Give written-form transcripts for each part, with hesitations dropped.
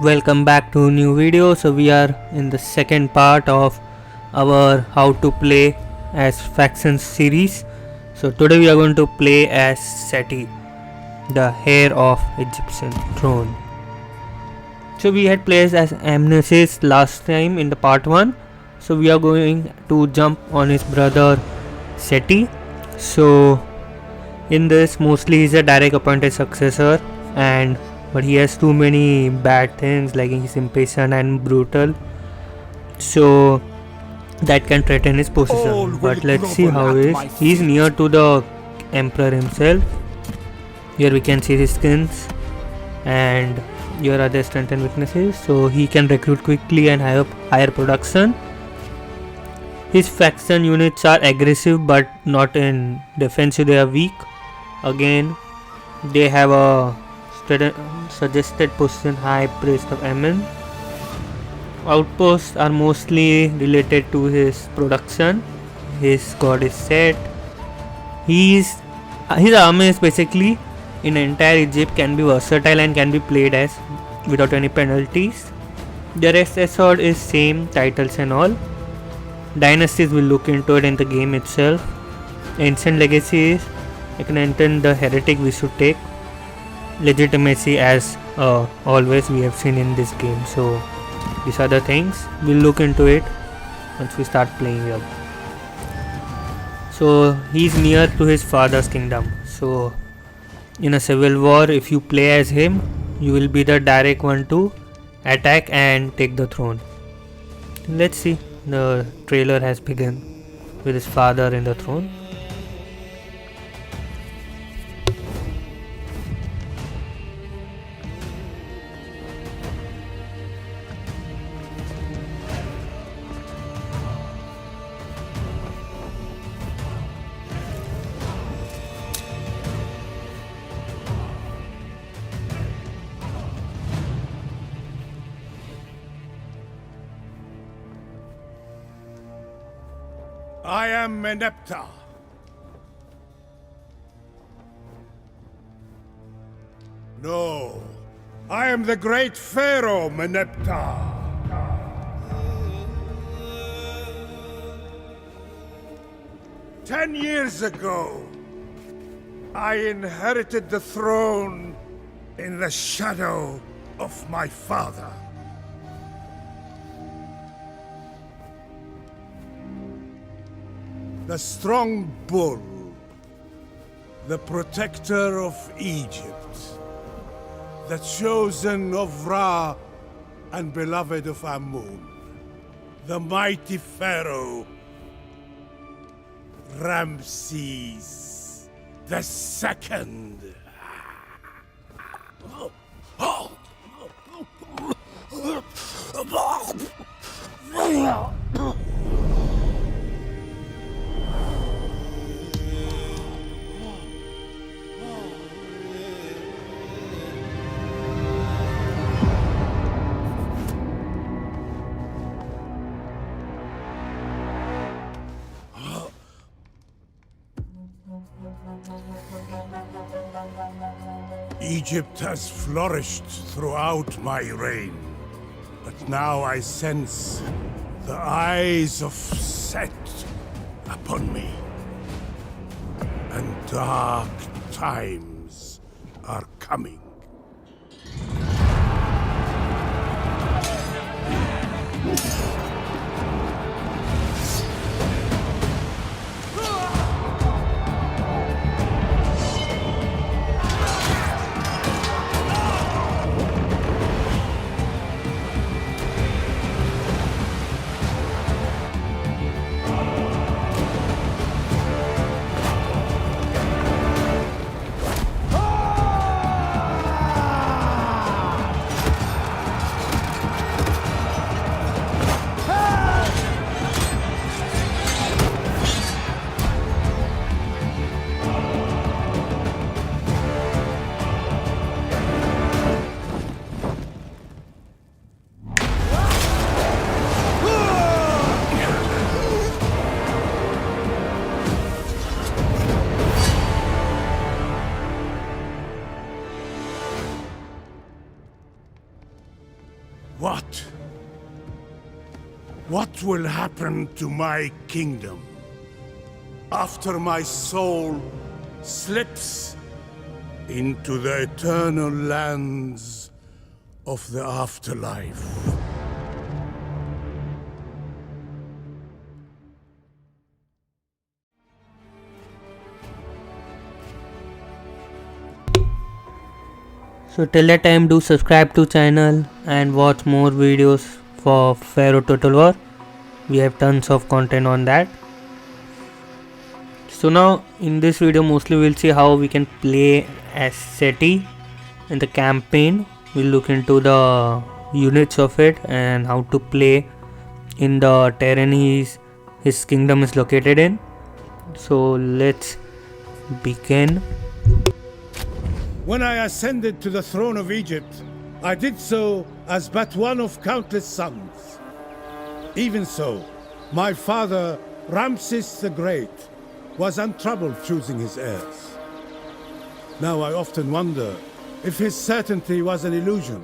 Welcome back to a new video. So we are in the second part of our how to play as factions series. So today we are going to play as Seti, the heir of Egyptian throne. So we had played as Ramesses last time in the part 1. So we are going to jump on his brother Seti. So in this mostly he's a direct appointed successor, but he has too many bad things like he's impatient and brutal, so that can threaten his position. But let's see how he's near to the emperor himself. Here we can see his skins and here are the strengths and weaknesses. So he can recruit quickly and have higher production. His faction units are aggressive but not in defensive, they are weak. Again, they have a suggested position high priest of Amen. Outposts are mostly related to his production. His god is Set. His army is basically in entire Egypt can be versatile and can be played as without any penalties. The rest assault is same titles and all. Dynasties will look into it in the game itself. Ancient legacies, I can enter the heretic we should take. Legitimacy as always we have seen in this game. So these are the things we'll look into it once we start playing up. So he's near to his father's kingdom. So in a civil war, if you play as him, you will be the direct one to attack and take the throne. Let's see. The trailer has begun with his father in the throne. I am Meneptah. No, I am the great Pharaoh Meneptah. 10 years ago, I inherited the throne in the shadow of my father. The strong bull, the protector of Egypt, the chosen of Ra and beloved of Amun, the mighty Pharaoh, Ramesses the Second. Egypt has flourished throughout my reign, but now I sense the eyes of Set upon me, and dark times are coming. What? What will happen to my kingdom after my soul slips into the eternal lands of the afterlife? So till that time, do subscribe to channel and watch more videos for Pharaoh Total War. We have tons of content on that. So now in this video mostly we'll see how we can play as Seti in the campaign. We'll look into the units of it and how to play in the terrain his kingdom is located in. So let's begin. When I ascended to the throne of Egypt, I did so as but one of countless sons. Even so, my father, Ramesses the Great, was untroubled choosing his heirs. Now I often wonder if his certainty was an illusion.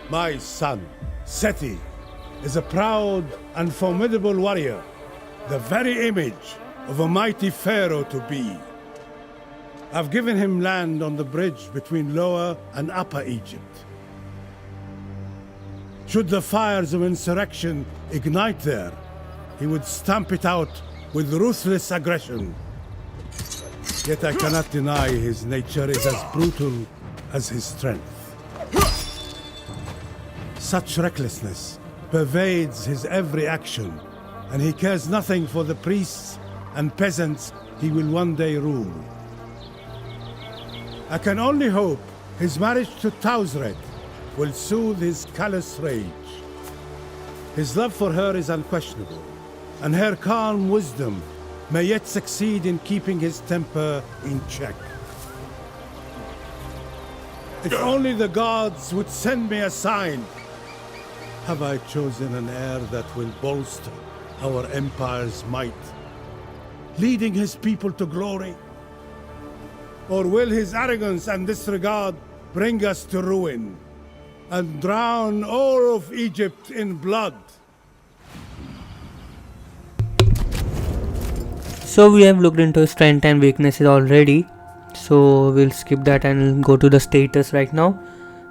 My son, Seti, is a proud and formidable warrior, the very image of a mighty pharaoh to be. I've given him land on the bridge between Lower and Upper Egypt. Should the fires of insurrection ignite there, he would stamp it out with ruthless aggression. Yet I cannot deny his nature is as brutal as his strength. Such recklessness pervades his every action, and he cares nothing for the priests and peasants he will one day rule. I can only hope his marriage to Tausret will soothe his callous rage. His love for her is unquestionable, and her calm wisdom may yet succeed in keeping his temper in check. If only the gods would send me a sign. Have I chosen an heir that will bolster our empire's might, leading his people to glory? Or will his arrogance and disregard bring us to ruin and drown all of Egypt in blood? So we have looked into strength and weaknesses already. So we'll skip that and go to the status right now.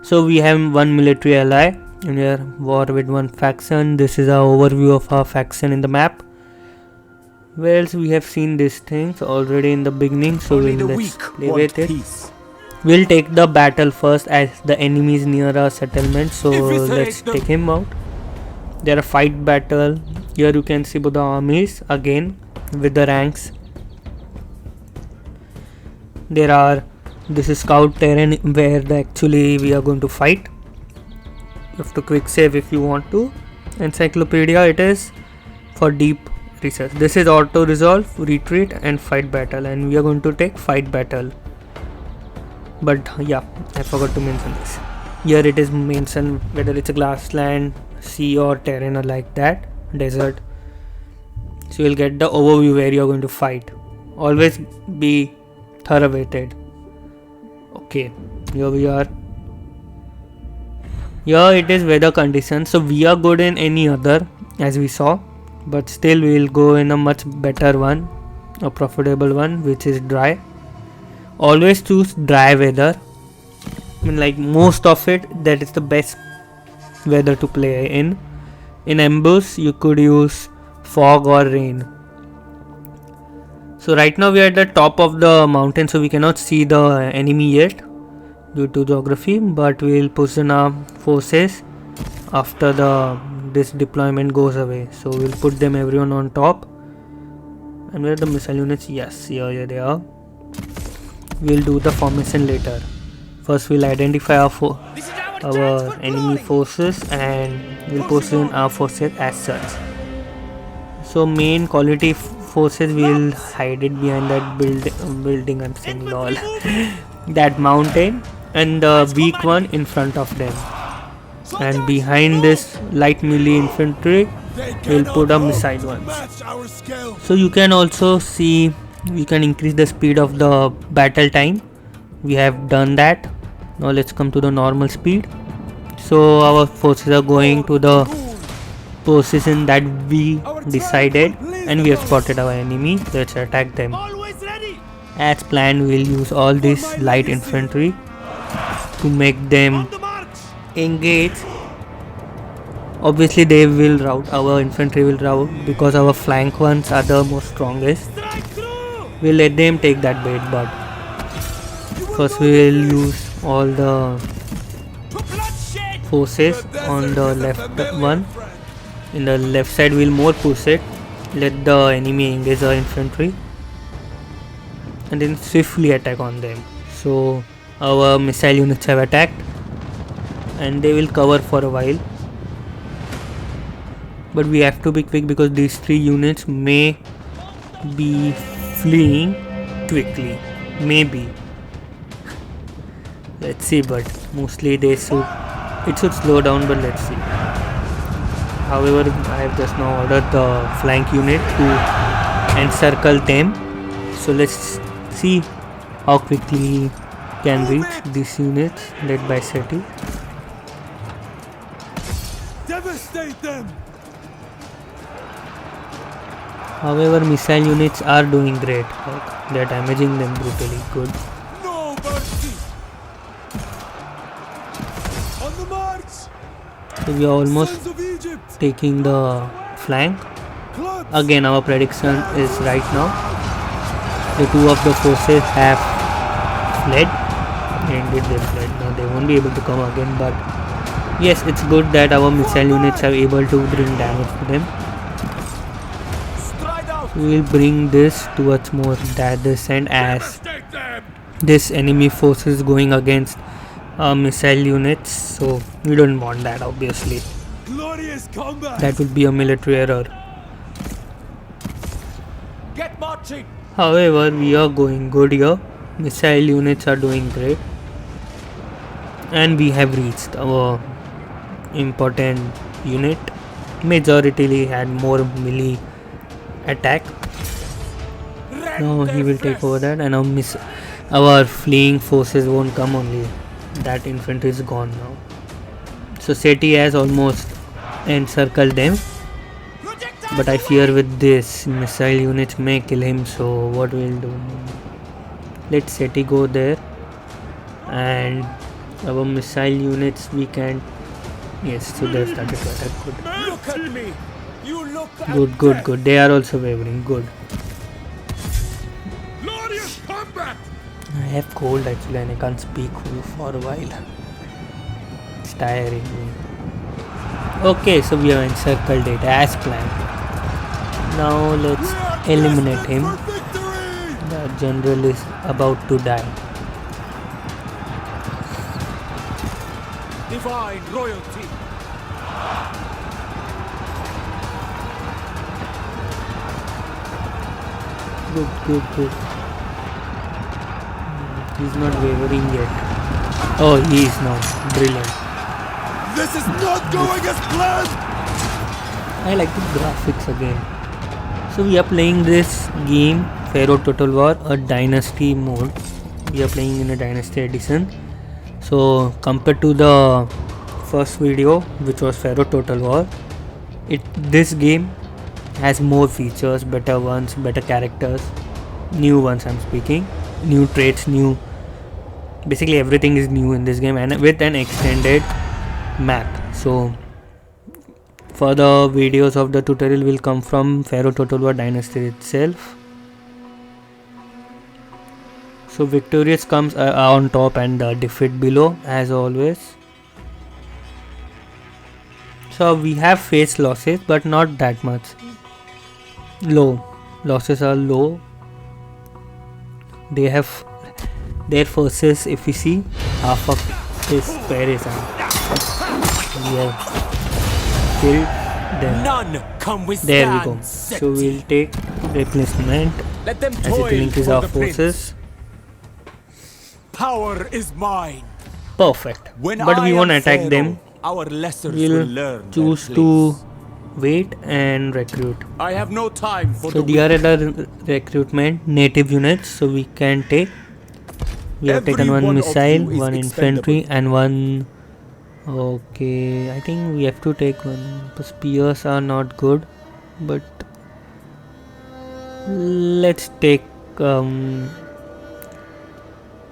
So we have one military ally and we are war with one faction. This is our overview of our faction in the map. Where else we have seen these things already in the beginning, so let's play with it. We'll take the battle first as the enemy is near our settlement, so let's take him out. There are fight battle. Here you can see both the armies again with the ranks. This is scout terrain where actually we are going to fight. You have to quick save if you want to. Encyclopedia, it is for deep research. This is auto resolve, retreat and fight battle, and we are going to take fight battle. But yeah, I forgot to mention this. Here it is mentioned whether it's a grassland, sea or terrain or like that, desert. So you'll get the overview where you're going to fight. Always be thorough weighted. Okay, here we are. Here it is weather conditions. So we are good in any other as we saw, but still we will go in a much better one, a profitable one, which is dry. Always choose dry weather. I mean, like most of it, that is the best weather to play in. In ambush you could use fog or rain. So right now we are at the top of the mountain, so we cannot see the enemy yet due to geography, but we will position our forces after this deployment goes away. So we'll put them everyone on top. And where are the missile units? Yes, here they are. We'll do the formation later. First we'll identify our enemy forces and we'll position our forces as such. So main quality forces we'll hide it behind that building I'm saying lol that mountain, and the weak one in front of them, and behind this light melee infantry we'll put a missile ones. So you can also see we can increase the speed of the battle time. We have done that. Now let's come to the normal speed. So our forces are going to the position that we decided, and we have spotted our enemy. Let's attack them. As planned, we'll use all this light infantry to make them engage. Obviously they will rout, our infantry will rout because our flank ones are the most strongest. We'll let them take that bait, but first we will use all the forces on the left one. In the left side we'll more push it, let the enemy engage our infantry and then swiftly attack on them. So our missile units have attacked and they will cover for a while, but we have to be quick because these 3 units may be fleeing quickly, maybe. Let's see, but mostly it should slow down, but let's see. However, I have just now ordered the flank unit to encircle them, so let's see how quickly can reach these units led by Seti. Devastate them! However, missile units are doing great. Like, they are damaging them brutally. Good. No mercy! On the march! So we are almost taking the flank. Again, our prediction is right now. The 2 of the forces have fled. Indeed, they fled. Now they won't be able to come again. But yes, it's good that our missile units are able to bring damage to them. We will bring this towards more this end, as this enemy force is going against missile units, so we don't want that, obviously. That would be a military error. Get marching! However, we are going good here. Missile units are doing great, and we have reached our important unit. Majority had more melee attack. Now he will take over that, and our fleeing forces won't come only. That infantry is gone now. So Seti has almost encircled them, but I fear with this missile units may kill him. So what we'll do? Let Seti go there, and our missile units we can. Yes, so they started to attack. Good. Look at me! You look Good, good, good. They are also wavering. Good. Glorious combat! I have cold actually and I can't speak for a while. It's tiring me. Okay, so we have encircled it as planned. Now let's eliminate him. The general is about to die. Divine royalty! Good, good, good. He's not wavering yet. Oh, he is now. Brilliant. This is not going as planned! I like the graphics again. So we are playing this game, Pharaoh Total War, a Dynasty mode. We are playing in a Dynasty edition. So compared to the first video, which was Pharaoh Total War, this game has more features, better ones, better characters, new ones I'm speaking, new traits, new, basically everything is new in this game, and with an extended map. So further videos of the tutorial will come from Pharaoh Total War Dynasty itself. So victorious comes on top and defeat below, as always. So we have faced losses, but not that much. Low losses are low. They have their forces, if we see, half of this Paris, and we have killed them. None come with There we go. So we'll take replacement Let them as it will increase our forces. Power is mine. Perfect. But we won't attack them. Our lessers We'll choose to wait and recruit. I have no time for So the other recruitment, native units, so we can take. We have taken one missile, one infantry, and one Okay, I think we have to take one. The spears are not good, but let's take. I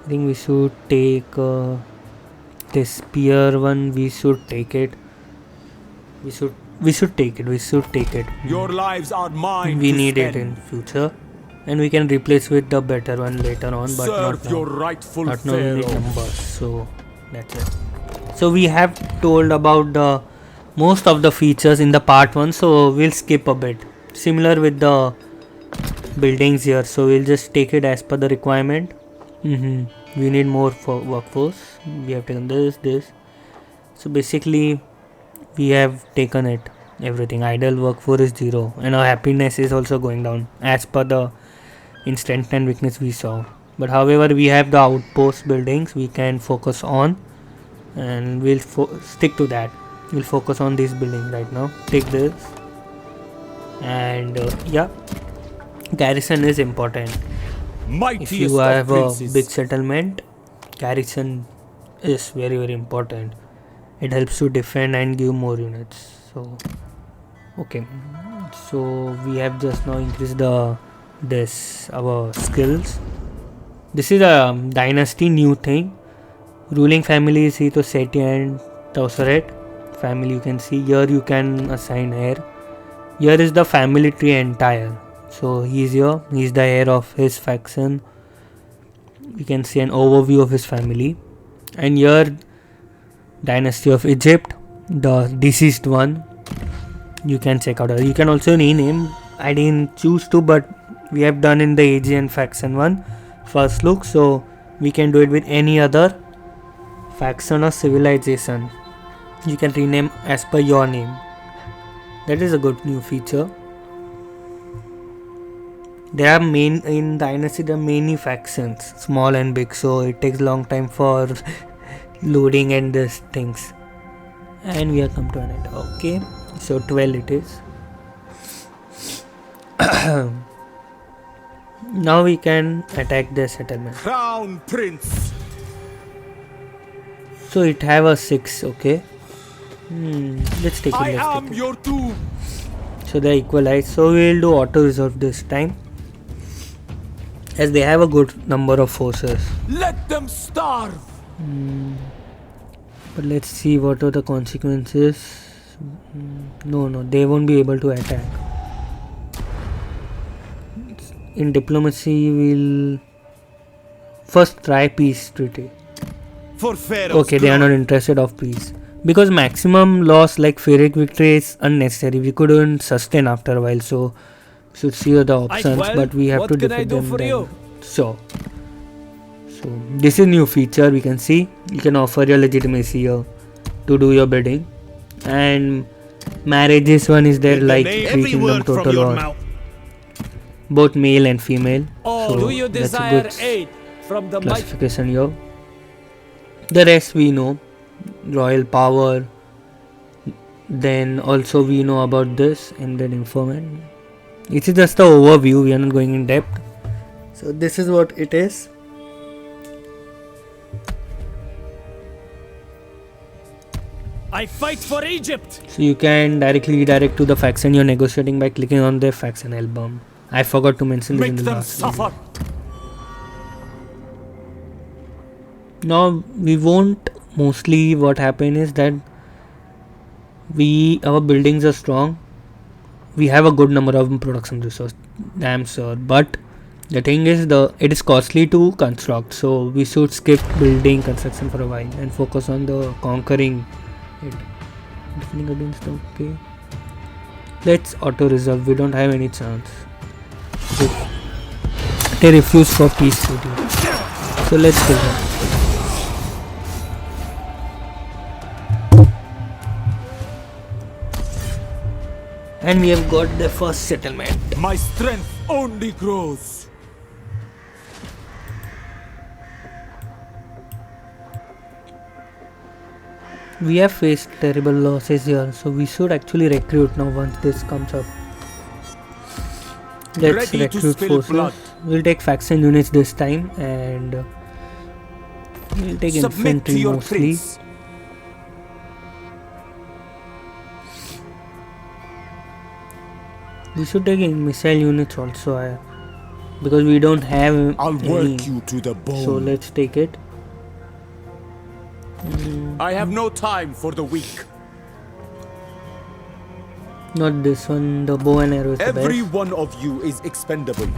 think we should take this spear one. We should take it. We should take it. We should take it. Your lives are mine. We need it in future, and we can replace with the better one later on. But Serve not your now. rightful Not now. We need Pharaoh. numbers. So that's it. So we have told about the most of the features in the part 1, so we'll skip a bit. Similar with the buildings here, so we'll just take it as per the requirement. We need more for workforce. We have taken this. So basically we have taken it, everything. Idle workforce is 0 and our happiness is also going down as per the instant and weakness we saw. But however, we have the outpost buildings we can focus on, and we'll stick to that. We'll focus on these buildings right now. Take this, and yeah, garrison is important. If you have a big settlement, garrison is very important. It helps to defend and give more units. So okay, so we have just now increased our skills. This is a dynasty new thing. Ruling family is to Seti and Tausaret family. You can see here, you can assign heir. Here is the family tree entire. So he is here. He is the heir of his faction. You can see an overview of his family. And here, dynasty of Egypt, the deceased one. You can check out. You can also rename. I didn't choose to, but we have done in the Aegean faction one first look. So we can do it with any other faction or civilization. You can rename as per your name. That is a good new feature. There are in Dynasty there are many factions, small and big, so it takes long time for loading and these things. And we are come to an end. Okay, so 12 it is. Now we can attack the settlement. Crown Prince. So it have a 6. Okay. Let's take it. I am your tomb. So they equalize. So we will do auto resolve this time, as they have a good number of forces. Let them starve. But let's see what are the consequences. No, they won't be able to attack. In diplomacy, we'll first try peace treaty. For Pharaoh. Okay, they are not interested of peace. Because maximum loss like Pyrrhic victory is unnecessary. We couldn't sustain after a while, so should see the options, but we have to defeat them then. So this is new feature. We can see you can offer your legitimacy here to do your bidding, and marriages one is there like 3 kingdom total war, both male and female. So do you desire aid from the classification here. The rest we know, royal power. Then also we know about this and then informant. It is just the overview, we are not going in depth. So this is what it is. I fight for Egypt. So you can directly redirect to the faction you're negotiating by clicking on their faction album. I forgot to mention this in the last video. Now we won't. Mostly what happen is that our buildings are strong. We have a good number of production resources, damn sure. But the thing is, it is costly to construct, so we should skip building construction for a while and focus on the conquering it. Defending against, okay. Let's auto resolve. We don't have any chance. They refuse for peace treaty. So let's kill them. And we have got the first settlement. My strength only grows. We have faced terrible losses here, so we should actually recruit now once this comes up. Let's recruit forces. Blood. We'll take faction units this time, and we'll take infantry mostly. We should take in missile units also, because we don't have I'll any. work you to the bone. So let's take it. I have no time for the weak. Not this one. The bow and arrow is the Every best. one of you is expendable.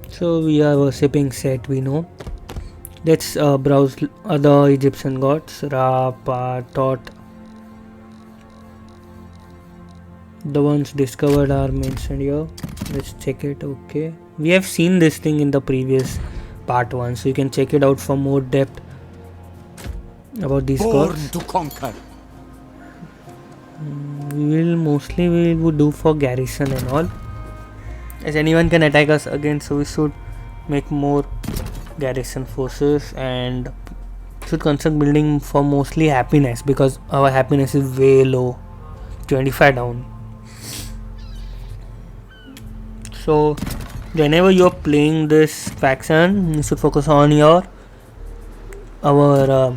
So we are worshipping Set, we know. Let's browse other Egyptian gods. Ra, Pa, Tot. The ones discovered are mentioned here. Let's check it. Okay, we have seen this thing in the previous part 1, so you can check it out for more depth about these Born gods. to conquer. We would do for garrison and all, as anyone can attack us again, so we should make more garrison forces and should construct building for mostly happiness, because our happiness is way low, 25 down. So whenever you are playing this faction, you should focus on our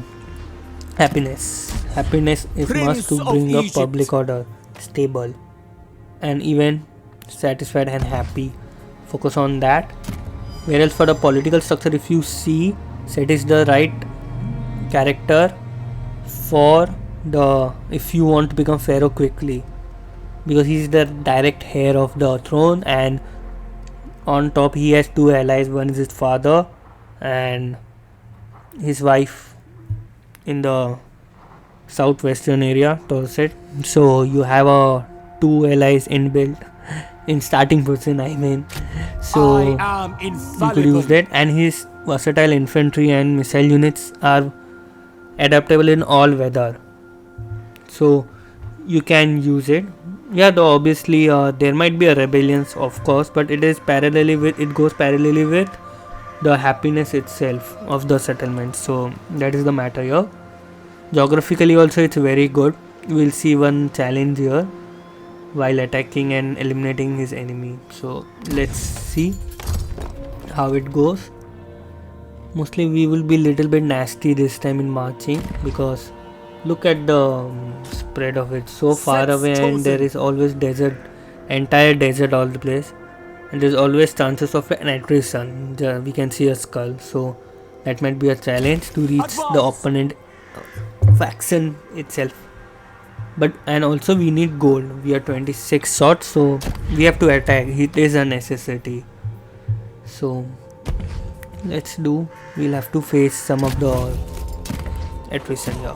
happiness. Happiness is must to bring up public order, stable, and even satisfied and happy. Focus on that. Whereas for the political structure, if you see, Set is the right character for if you want to become pharaoh quickly, because he is the direct heir of the throne, and on top he has 2 allies. One is his father and his wife in the southwestern area, Torset. So you have 2 allies inbuilt in starting position, I mean. So I am you could use that, and his versatile infantry and missile units are adaptable in all weather, so you can use it. Yeah, though obviously there might be a rebellions, of course, but it goes parallelly with the happiness itself of the settlement. So that is the matter here. Geographically also it's very good. We'll see one challenge here while attacking and eliminating his enemy. So let's see how it goes. Mostly we will be little bit nasty this time in marching, because look at the spread of it, so far away, and there is always desert, entire desert all the place, and there's always chances of an attrition. We can see a skull, so that might be a challenge to reach the opponent faction itself. But and also we need gold. We are 26 shots, so we have to attack. It is a necessity. So we'll have to face some of the attrition here.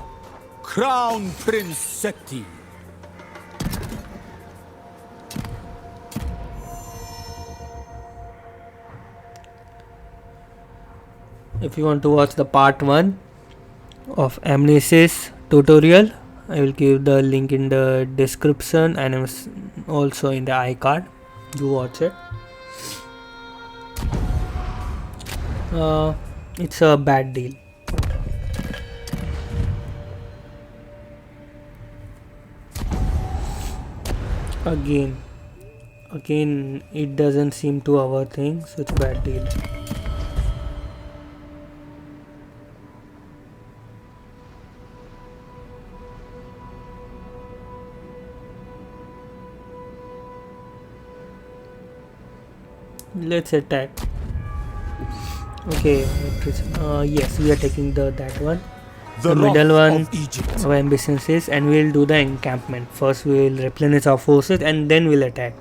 Crown Prince Seti. If you want to watch the part 1 of Ramesses tutorial, I will give the link in the description and also in the iCard. Do watch it. It's a bad deal. Again it doesn't seem to our thing, so it's a bad deal. Let's attack. Okay, yes, we are taking that one. The middle one, our ambitions is, and we'll do the encampment. First we will replenish our forces and then we'll attack.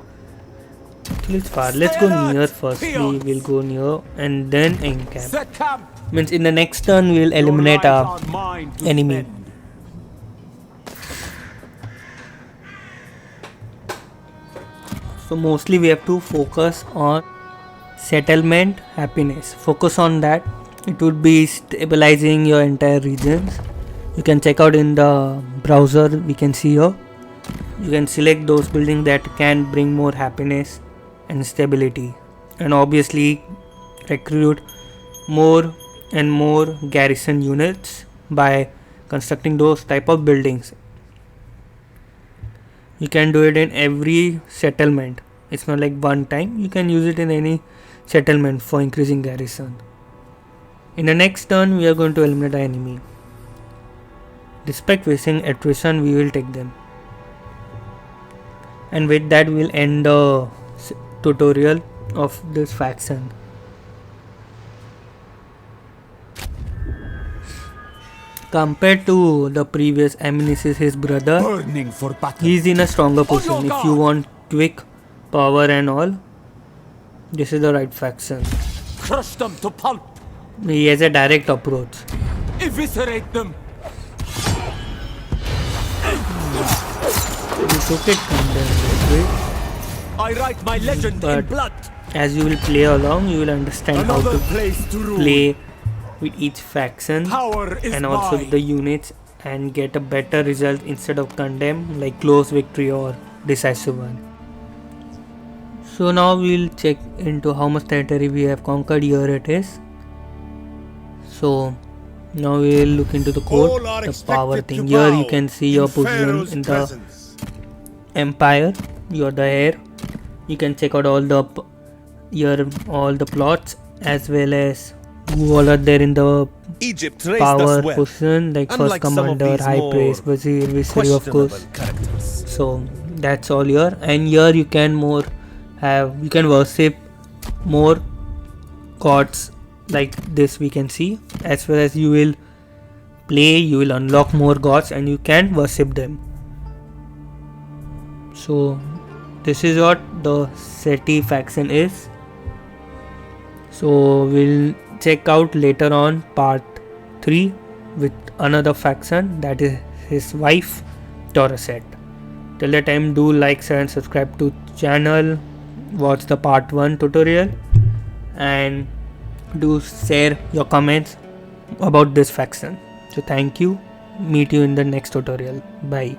Actually it's far. Let's go near first. We'll go near and then encamp. Means in the next turn we'll eliminate our enemy. So mostly we have to focus on settlement, happiness. Focus on that. It would be stabilizing your entire regions. You can check out in the browser, we can see here. You can select those buildings that can bring more happiness and stability, and obviously recruit more and more garrison units by constructing those type of buildings. You can do it in every settlement. It's not like one time. You can use it in any settlement for increasing garrison. In the next turn we are going to eliminate our enemy. Despite facing attrition, we will take them. And with that we'll end the tutorial of this faction. Compared to the previous Ramesses, his brother, Burning for battle. he is in a stronger position. If you want quick power and all, this is the right faction. Crush them to pulp. He has a direct approach. Eviscerate them. You took it from them, I write my legend in But- blood. as you will play along, you will understand how Another to place to rule. play with each faction Power is and also with the mine. units and get a better result instead of condemn like close victory or decisive one. So now we'll check into how much territory we have conquered. Here it is. So now we'll look into the All code, are the power expected thing. to Here bow you can see your in position Pharaoh's in the presence. empire. You're the heir. You can check out all the all the plots as well as who all are there in the Egypt raised power us well, position, like first unlike some of commander, these high more priest, vizier, viceroy, of questionable course. characters. So that's all here, and here you can you can worship more gods like this. We can see as well as you will play, you will unlock more gods and you can worship them. So this is what the Seti faction is. So we'll check out later on part 3 with another faction, that is his wife Toraset. Till that time, do like, share and subscribe to channel, watch the part 1 tutorial and do share your comments about this faction. So thank you, meet you in the next tutorial. Bye.